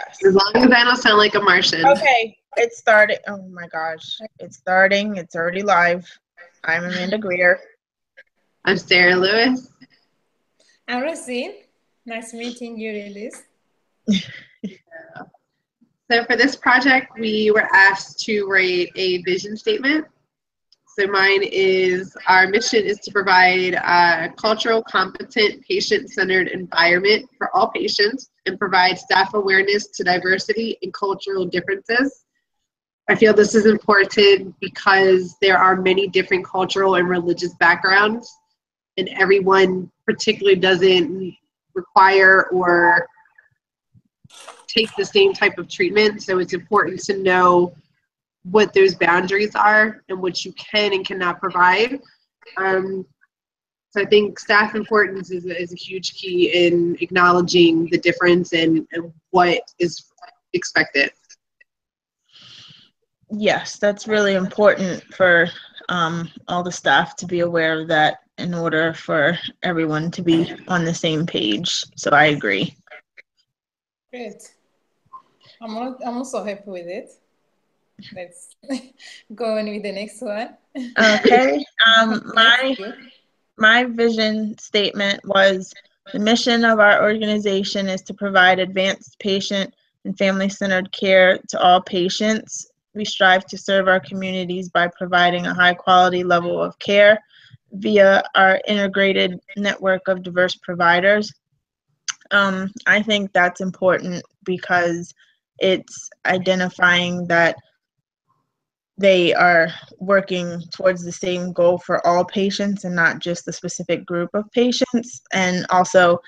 Yes. As long as I don't sound like a Martian. Okay, it started. Oh my gosh, it's starting. It's already live. I'm Amanda Greer. I'm Sarah Lewis. I'm Rosine. Nice meeting you, Liz. So for this project, we were asked to write a vision statement. So mine is, our mission is to provide a cultural, competent, patient-centered environment for all patients and provide staff awareness to diversity and cultural differences. I feel this is important because there are many different cultural and religious backgrounds, and everyone particularly doesn't require or take the same type of treatment. So it's important to know what those boundaries are and what you can and cannot provide. So I think staff importance is a huge key in acknowledging the difference and what is expected. Yes, that's really important for all the staff to be aware of that in order for everyone to be on the same page. So I agree. Great. I'm also happy with it. Let's go on with the next one. Okay. My vision statement was, the mission of our organization is to provide advanced patient and family-centered care to all patients. We strive to serve our communities by providing a high-quality level of care via our integrated network of diverse providers. I think that's important because it's identifying that they are working towards the same goal for all patients and not just a specific group of patients, and also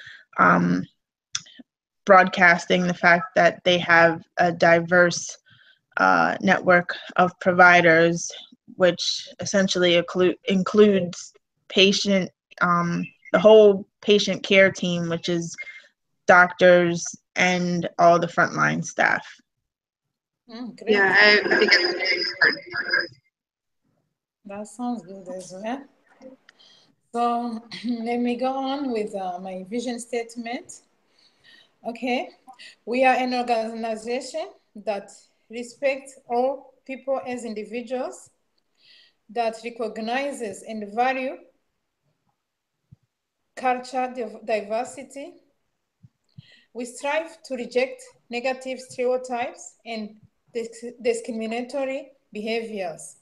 broadcasting the fact that they have a diverse network of providers, which essentially includes patient, the whole patient care team, which is doctors and all the frontline staff. Great. Yeah, I think it's very important. That sounds good as well. So let me go on with my vision statement. Okay, we are an organization that respects all people as individuals, that recognizes and value culture diversity. We strive to reject negative stereotypes and discriminatory behaviors.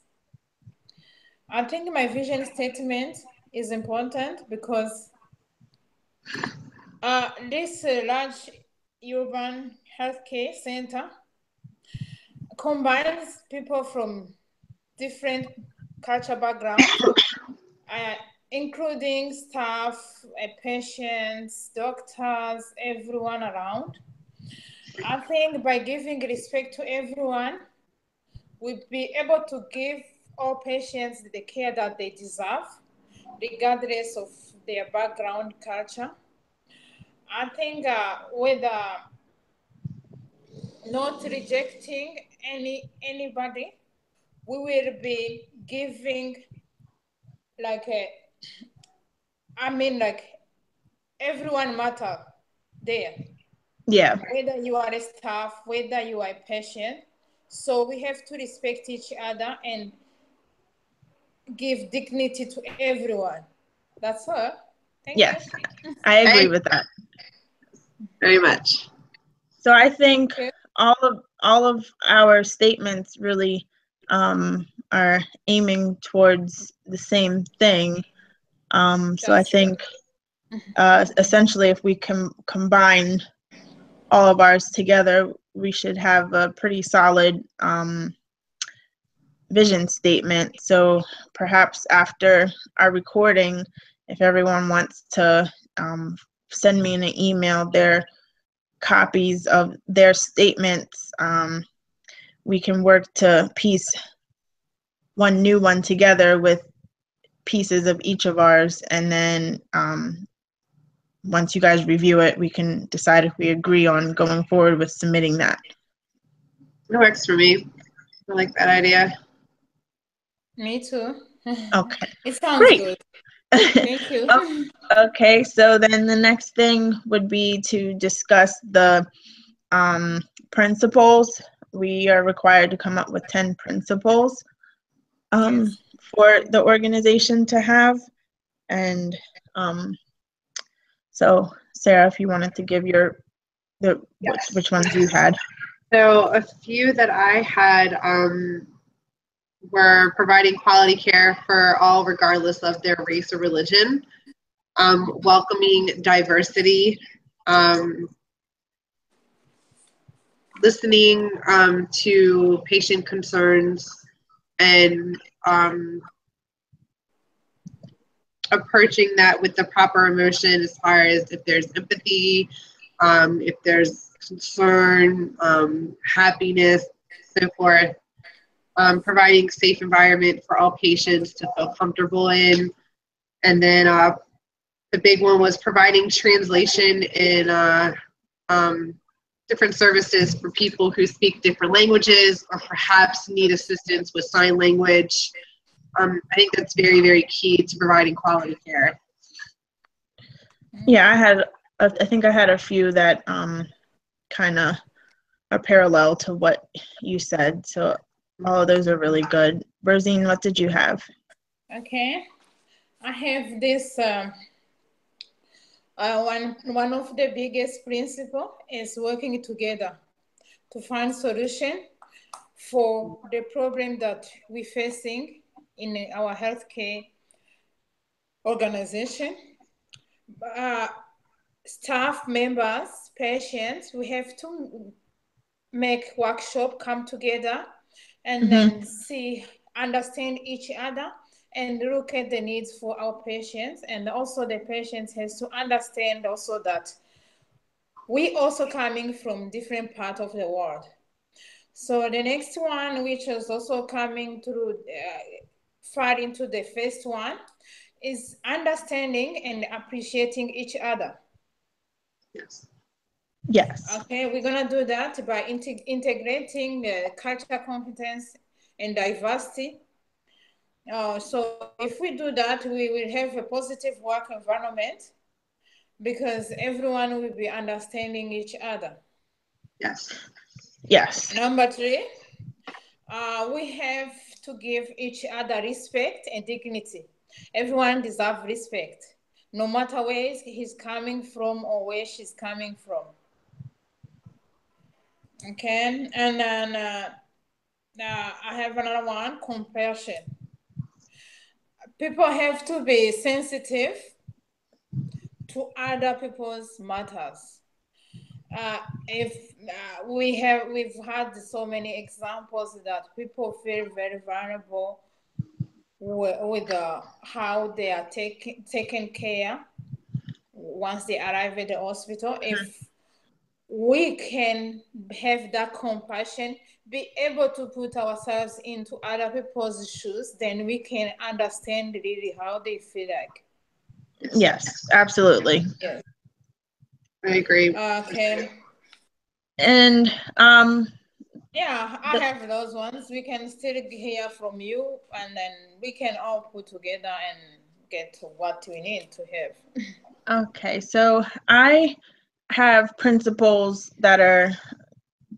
I think my vision statement is important because this large urban healthcare center combines people from different cultural backgrounds, including staff, patients, doctors, everyone around. I think by giving respect to everyone, we'll be able to give all patients the care that they deserve, regardless of their background, culture. I think with not rejecting anybody, we will be giving like everyone matter there. Yeah. Whether you are a staff, whether you are a patient. So we have to respect each other and give dignity to everyone. That's all. Thank Yes, you. I agree with that. Very much. So I think all of our statements really are aiming towards the same thing. So I think essentially if we can combine all of ours together, we should have a pretty solid vision statement. So perhaps after our recording, if everyone wants to send me an email their copies of their statements, we can work to piece one new one together with pieces of each of ours, and then once you guys review it, we can decide if we agree on going forward with submitting that. It works for me. I like that idea. Me too. Okay. It sounds Great. good. Thank you. Okay, so then the next thing would be to discuss the principles. We are required to come up with 10 principles for the organization to have. And so, Sarah, if you wanted to give which ones you had. So a few that I had were providing quality care for all regardless of their race or religion, welcoming diversity, listening to patient concerns, and approaching that with the proper emotion as far as if there's empathy, if there's concern, happiness, so forth. Providing safe environment for all patients to feel comfortable in. And then the big one was providing translation in different services for people who speak different languages or perhaps need assistance with sign language. I think that's very, very key to providing quality care. Yeah, I think I had a few that kind of are parallel to what you said. So all of those are really good. Rosine, what did you have? Okay, I have this. One of the biggest principle is working together to find solution for the problem that we're facing in our healthcare organization. Staff members, patients, we have to make workshop, come together, and then understand each other and look at the needs for our patients. And also the patients has to understand also that we also coming from different parts of the world. So the next one, which is also coming through far into the first one, is understanding and appreciating each other. Yes. Yes. Okay, we're gonna do that by integrating cultural competence and diversity. So if we do that, we will have a positive work environment because everyone will be understanding each other. Yes. Yes. Number 3, we have to give each other respect and dignity. Everyone deserves respect, no matter where he's coming from or where she's coming from. Okay, and then I have another one, compassion. People have to be sensitive to other people's matters. We've had so many examples that people feel very vulnerable with how they are taken care once they arrive at the hospital. If we can have that compassion, be able to put ourselves into other people's shoes, then we can understand really how they feel like. Yes, absolutely. Yes. I agree. Okay. And yeah, I have those ones. We can still hear from you, and then we can all put together and get to what we need to have. Okay, so I have principles that are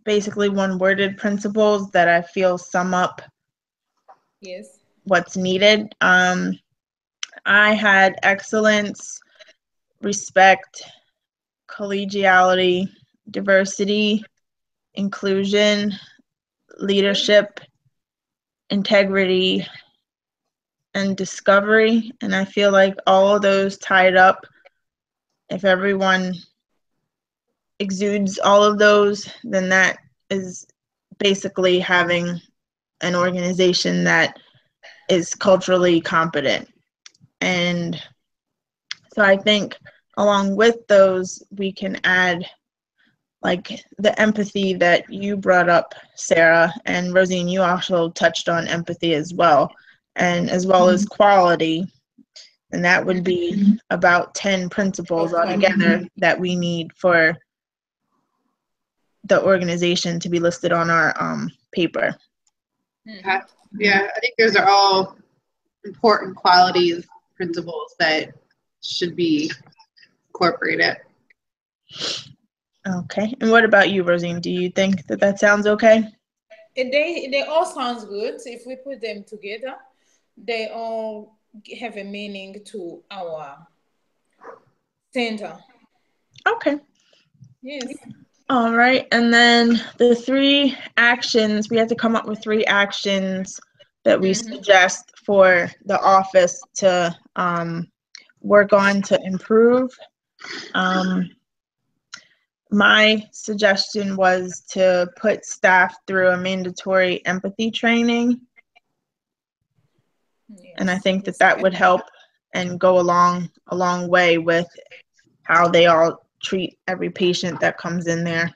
basically one-worded principles that I feel sum up what's needed. I had excellence, respect, collegiality, diversity, inclusion, leadership, integrity, and discovery. And I feel like all of those tied up, if everyone exudes all of those, then that is basically having an organization that is culturally competent. And so I think along with those, we can add like the empathy that you brought up, Sarah, and Rosine, you also touched on empathy as well, and as well as quality. And that would be about 10 principles altogether that we need for the organization to be listed on our paper. Yeah, I think those are all important qualities, principles that should be incorporated. Okay. And what about you, Rosine? Do you think that that sounds okay? They all sounds good. If we put them together, they all have a meaning to our center. Okay. Yes. All right. And then the 3 actions, we have to come up with 3 actions that we suggest for the office to work on to improve. My suggestion was to put staff through a mandatory empathy training. Yes. And I think that that would help and go a long way with how they all treat every patient that comes in there.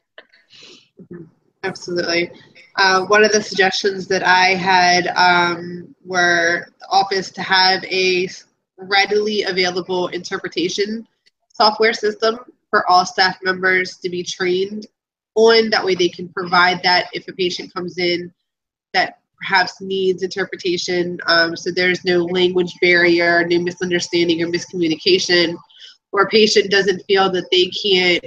Absolutely. One of the suggestions that I had were the office to have a readily available interpretation software system for all staff members to be trained on. That way they can provide that if a patient comes in that perhaps needs interpretation, so there's no language barrier, no misunderstanding or miscommunication, or a patient doesn't feel that they can't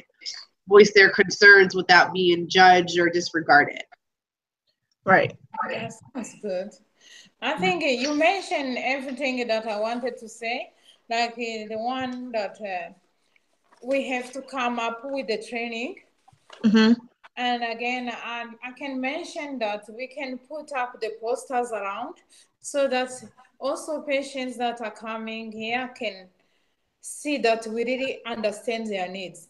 voice their concerns without being judged or disregarded. Right. That sounds good. I think you mentioned everything that I wanted to say, like the one that we have to come up with the training. And again, I can mention that we can put up the posters around so that also patients that are coming here can see that we really understand their needs.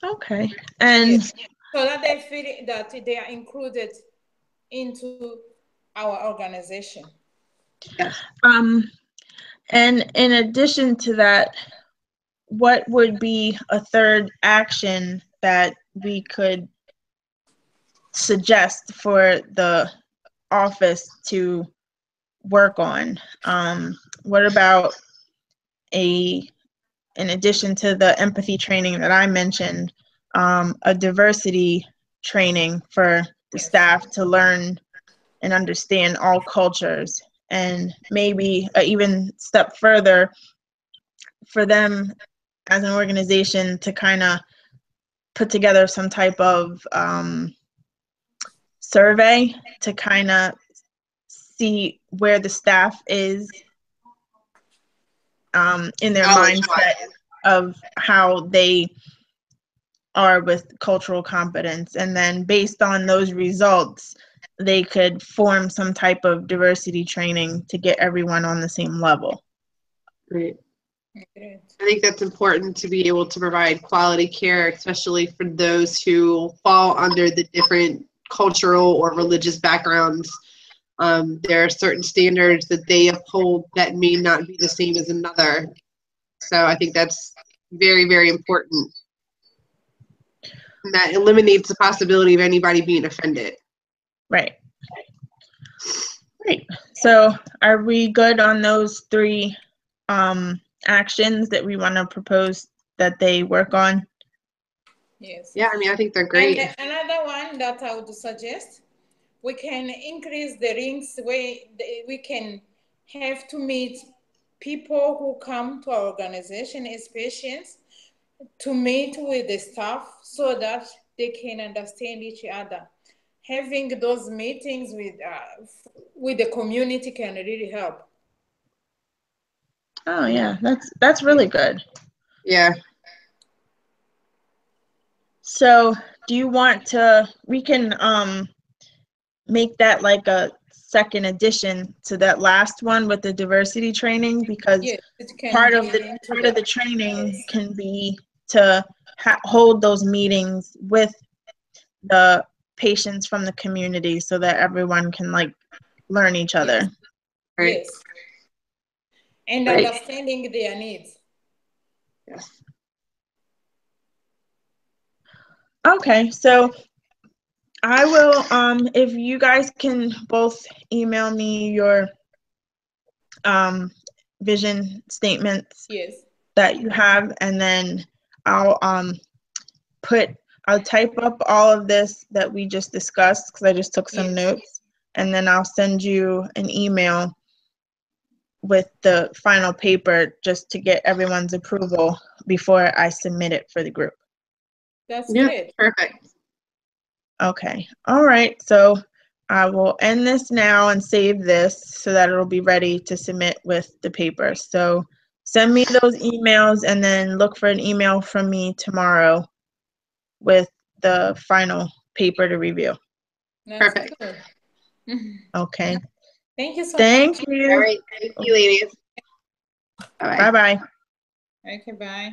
Okay. And yes. So that they feel that they are included into our organization. And in addition to that, what would be a 3rd action that we could suggest for the office to work on? What about in addition to the empathy training that I mentioned, a diversity training for the staff to learn and understand all cultures, and maybe even step further for them as an organization to kind of put together some type of survey to kind of see where the staff is in their mindset of how they are with cultural competence, and then based on those results they could form some type of diversity training to get everyone on the same level. Great. I think that's important to be able to provide quality care, especially for those who fall under the different cultural or religious backgrounds. There are certain standards that they uphold that may not be the same as another. So I think that's very, very important. And that eliminates the possibility of anybody being offended. Right. Great. So are we good on those 3 actions that we want to propose that they work on? Yes. Yeah, I mean, I think they're great. And another one that I would suggest, we can increase the rings where we can have to meet people who come to our organization as patients to meet with the staff so that they can understand each other. Having those meetings with the community can really help. Oh yeah, that's really good. Yeah. So do you want to, we can make that like a 2nd addition to that last one with the diversity training, because yes, part of the training can be to hold those meetings with the patients from the community so that everyone can like learn each other. Yes. Right. Yes. And understanding their needs. Yes. Okay, so I will, if you guys can both email me your vision statements yes. that you have, and then I'll type up all of this that we just discussed, because I just took some notes, and then I'll send you an email with the final paper just to get everyone's approval before I submit it for the group. That's Yeah, great. perfect. Okay. All right. So I will end this now and save this so that it'll be ready to submit with the paper. So send me those emails and then look for an email from me tomorrow with the final paper to review. That's Perfect. good. Okay. Thank you so Thank much. All you. right. Thank you, ladies. Bye-bye. Bye-bye. Okay, bye.